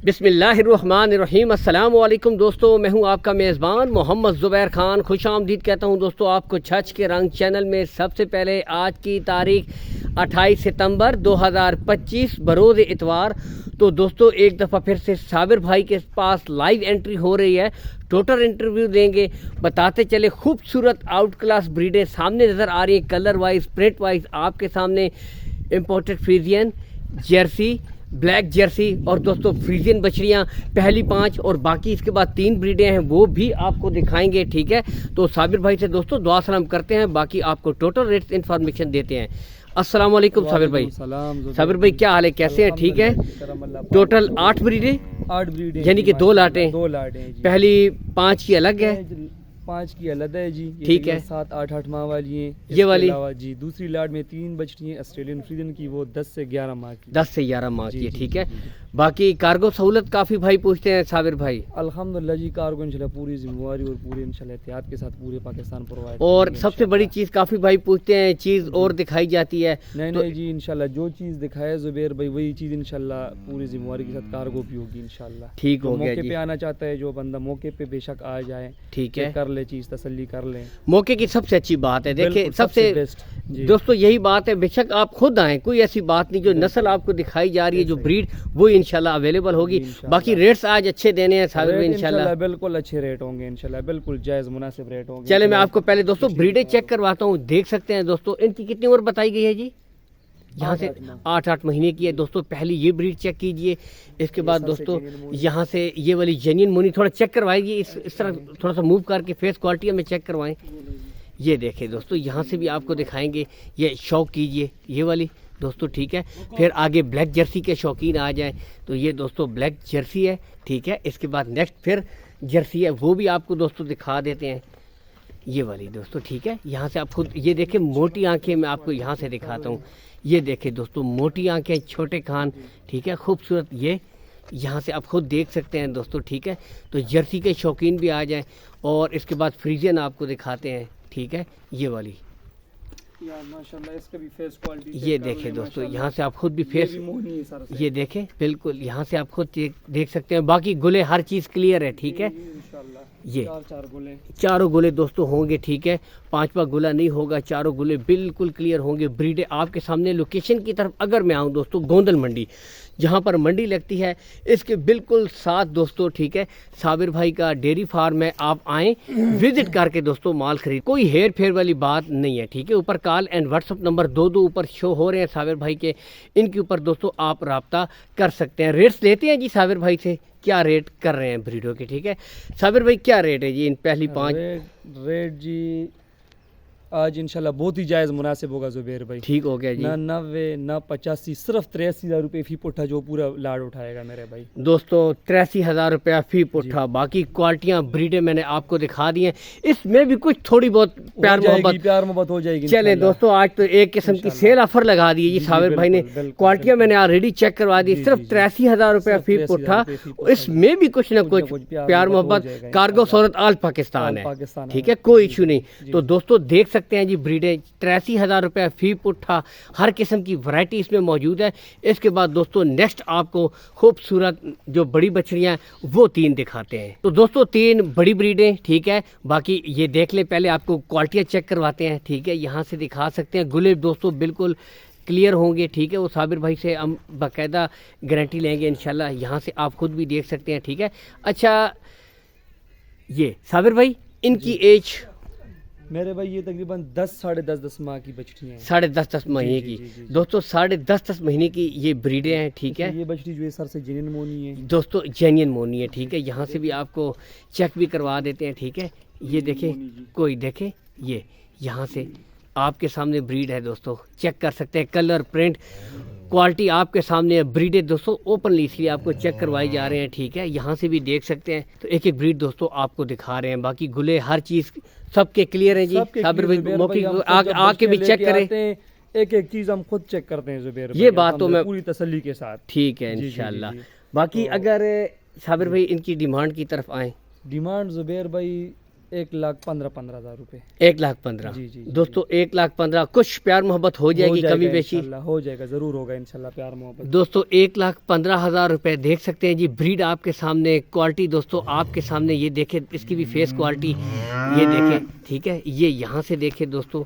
बिस्मिल्लाहिर्रहमानिर्रहीम। अस्सलाम वालेकुम दोस्तों, मैं हूं आपका मेज़बान मोहम्मद ज़ुबैर ख़ान। खुश आमदीद कहता हूं दोस्तों आपको छच के रंग चैनल में। सबसे पहले आज की तारीख 28 सितंबर 2025 बरोज़ इतवार। तो दोस्तों एक दफ़ा फिर से साबिर भाई के पास लाइव एंट्री हो रही है। टोटल इंटरव्यू देंगे, बताते चले खूबसूरत आउट क्लास ब्रीडें सामने नज़र आ रही हैं, कलर वाइज प्रिंट वाइज आपके सामने। Imported Friesian, Jersey, black Jersey और दोस्तों फ्रीजियन बछड़ियाँ पहली 5 और बाकी इसके बाद 3 ब्रीडें हैं, वो भी आपको दिखाएंगे। ठीक है, तो साबिर भाई से दोस्तों दुआ सलाम करते हैं, बाकी आपको टोटल रेट इन्फॉर्मेशन देते हैं। अस्सलाम वालेकुम साबिर भाई। साबिर भाई क्या हाल है, कैसे हैं? ठीक है। टोटल 8 ब्रीडें, 8 ब्रीडें यानी कि 2 लाटें। 2 लाटें जी। पहली 5 की अलग है, 5 की अलग है जी। ठीक है। 7-8 माह वाली हैं ये वाली जी। दूसरी लाट में 3 बछड़ी हैं ऑस्ट्रेलियन फ्रीजियन की, वो 10 से 11 माह की। 10 से 11 माह की है। ठीक है। बाकी कार्गो सहूलत काफ़ी भाई पूछते हैं साबिर भाई। अल्हम्दुलिल्लाह जी, कार्गो इंशाल्लाह पूरी जिम्मेवारी और पूरे इंशाल्लाह एहतियात के साथ पूरे पाकिस्तान प्रोवाइड। और सबसे बड़ी चीज़ काफ़ी भाई पूछते हैं, चीज़ और दिखाई जाती है। नहीं जी, इंशाल्लाह जो चीज़ दिखाए जुबैर भाई वही चीज़ इंशाल्लाह पूरी जिम्मेवारी के साथ कार्गो भी होगी इंशाल्लाह। ठीक हो गया मौके जी। पे आना चाहता है जो बंदा, मौके पे बेशक आ जाए, ठीक है, कर ले चीज़, तसल्ली कर ले। मौके की सबसे अच्छी बात है। देखिए सबसे बेस्ट दोस्तों यही बात है, बेशक आप खुद आएँ, कोई ऐसी बात नहीं। जो नस्ल आपको दिखाई जा रही है, जो ब्रीड, वो इंशाल्लाह अवेलेबल होगी। बाकी रेट्स आज अच्छे देने हैं साबिर भाई इंशाल्लाह। बिल्कुल अच्छे रेट होंगे इंशाल्लाह, बिल्कुल जायज़ मुनासिब रेट होंगे। चले मैं आपको पहले दोस्तों ब्रीडें चेक करवाता हूँ। देख सकते हैं दोस्तों, इनकी कितनी उम्र बताई गई है जी? यहाँ से 8 महीने की है दोस्तों। पहली ये ब्रीड चेक कीजिए। इसके बाद दोस्तों यहाँ से ये वाली जेन्युइन मोनी थोड़ा चेक करवाएगी, इस तरह थोड़ा सा मूव करके फेस क्वालिटी में चेक करवाएं। ये देखें दोस्तों, यहाँ से भी आपको दिखाएंगे। ये शौक कीजिए ये वाली दोस्तों, ठीक है। फिर आगे ब्लैक जर्सी के शौकीन आ जाएं तो ये दोस्तों ब्लैक जर्सी है, ठीक है। इसके बाद नेक्स्ट फिर जर्सी है, वो भी आपको दोस्तों दिखा देते हैं। ये वाली दोस्तों, ठीक है। यहाँ से आप खुद ये देखें, मोटी आंखें मैं आपको यहाँ से दिखाता हूँ। ये देखें दोस्तों, मोटी आंखें, छोटे कान, ठीक है, खूबसूरत। ये यहाँ से आप खुद देख सकते हैं दोस्तों, ठीक है। तो जर्सी के शौकीन भी आ जाएं। और इसके बाद फ्रीजियन आपको दिखाते हैं, ठीक है। ये वाली माशाल्लाह, इसका भी फेस क्वालिटी ये देखें दोस्तों, यहाँ से आप खुद भी फेस ये देखें, बिल्कुल यहाँ से आप खुद देख सकते हैं। बाकी गुले हर चीज़ क्लियर है, ठीक है। ये 4 गुले, चारों गुले दोस्तों होंगे, ठीक है। 5वां गुला नहीं होगा, चारों गुले बिल्कुल क्लियर होंगे। ब्रीडें आपके सामने। लोकेशन की तरफ अगर मैं आऊँ दोस्तों, गोंदल मंडी जहाँ पर मंडी लगती है, इसके बिल्कुल साथ दोस्तों, ठीक है, साबिर भाई का डेयरी फार्म है। आप आएँ, विजिट करके दोस्तों माल खरीद, कोई हेर फेर वाली बात नहीं है, ठीक है। ऊपर कॉल एंड व्हाट्सअप नंबर 2 ऊपर शो हो रहे हैं साबिर भाई के, इनके ऊपर दोस्तों आप रब्ता कर सकते हैं। रेट्स लेते हैं जी साबिर भाई से, क्या रेट कर रहे हैं ब्रीडों के, ठीक है। साबिर भाई क्या रेट है जी इन पहली 5? रेट जी आज इंशाल्लाह बहुत ही जायज़ मुनासिब होगा जुबैर भाई। ठीक हो गया जी। ना 90 ना 85, सिर्फ 83,000 रुपये फी पुट्ठा जो पूरा लाड उठाएगा मेरे भाई। दोस्तों 83,000 रुपया फी पुट्ठा। बाकी क्वालिटियाँ ब्रीडें मैंने आपको दिखा दी हैं, इसमें भी कुछ थोड़ी बहुत प्यार मोहब्बत हो जाएगी। चले दोस्तों, आज तो एक किस्म की सेल ऑफर लगा दी है जी साबिर भाई ने। क्वालिटियाँ मैंने ऑलरेडी चेक करवा दी। सिर्फ 83,000 रुपया फी पुट्ठा, इसमें भी कुछ ना कुछ प्यार मोहब्बत। कार्गो सूरत आल पाकिस्तान है, ठीक है, कोई इशू नहीं। तो दोस्तों देख सकते हैं जी ब्रीडें 83,000 रुपये फी पुट्ठा, हर किस्म की वैरायटी इसमें मौजूद है। इसके बाद दोस्तों नेक्स्ट आपको खूबसूरत जो बड़ी बछड़ियाँ वो 3 दिखाते हैं। तो दोस्तों 3 बड़ी ब्रीडें, ठीक है। बाकी ये देख लें, पहले आपको क्वालिटियाँ चेक करवाते हैं, ठीक है। यहाँ से दिखा सकते हैं, गुले दोस्तों बिल्कुल क्लियर होंगे, ठीक है। वो साबिर भाई से हम बाकायदा गारंटी लेंगे इंशाल्लाह। यहाँ से आप खुद भी देख सकते हैं, ठीक है। अच्छा ये साबिर भाई, इनकी एज मेरे भाई ये तकरीबन 10 साढ़े 10 माह की बछड़ी हैं। 10.5 महीने की दोस्तों, 10.5 महीने की ये ब्रीडें हैं, ठीक है। ये बछड़ी जो है सर से जेन्युइन मोनी है दोस्तों, जेन्युइन मोनी है, ठीक है। यहाँ से भी आपको चेक भी करवा देते हैं, ठीक है। ये देखें, कोई देखे, ये यहाँ से आपके सामने ब्रीड है दोस्तों, चेक कर सकते हैं। कलर प्रिंट क्वालिटी आपके सामने है। ब्रीडें दोस्तों ओपनली इसलिए आपको चेक करवाई जा रहे हैं, ठीक है। यहाँ से भी देख सकते हैं। तो एक एक ब्रीड दोस्तों आपको दिखा रहे हैं। बाकी गुले हर चीज़ सबके क्लियर हैं जी। साबिर भाई मौके आके भी चेक करें, एक एक चीज़ हम खुद चेक करते हैं जुबैर, ये बात तो मैं पूरी तसल्ली के साथ, ठीक है इंशाल्लाह। बाकी अगर साबिर भाई इनकी डिमांड की तरफ आए, डिमांड जुबैर भाई 1,15,000 रुपए। 1,15,000। जी, जी, जी, दोस्तों 1,15,000 कुछ प्यार मोहब्बत हो जाएगी, कमी बेशी हो जाएगा, जरूर होगा इंशाल्लाह प्यार मोहब्बत। दोस्तों 1,15,000 रुपए देख सकते हैं जी। ब्रीड आपके सामने, क्वालिटी दोस्तों आपके सामने, ये देखें इसकी भी फेस क्वालिटी, ये देखें, ठीक है। ये यहाँ से देखें दोस्तों,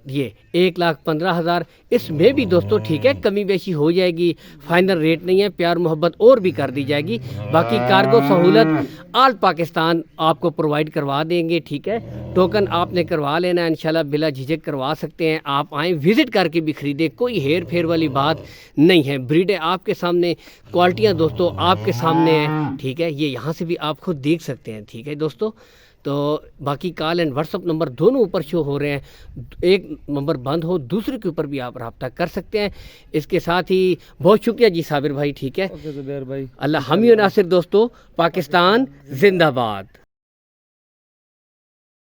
ये 1,15,000। इसमें भी दोस्तों ठीक है, कमी बेशी हो जाएगी, फाइनल रेट नहीं है, प्यार मोहब्बत और भी कर दी जाएगी। बाकी कार्गो सहूलत ऑल पाकिस्तान आपको प्रोवाइड करवा देंगे, ठीक है। टोकन आपने करवा लेना है, इंशाल्लाह बिला झिझक करवा सकते हैं। आप आएँ, विज़िट करके भी ख़रीदें, कोई हेर फेर वाली बात नहीं है। ब्रीडें आपके सामने, क्वालिटियाँ दोस्तों आपके सामने हैं, ठीक है। ये यहाँ से भी आप खुद देख सकते हैं, ठीक है दोस्तों। तो बाकी कॉल एंड व्हाट्सअप नंबर दोनों ऊपर शो हो रहे हैं। एक नंबर बंद हो, दूसरे के ऊपर भी आप रब्ता कर सकते हैं। इसके साथ ही बहुत शुक्रिया जी साबिर भाई, ठीक है। ओके ज़ुबैर भाई, अल्लाह हामी और नासिर दोस्तों, पाकिस्तान जिंदाबाद।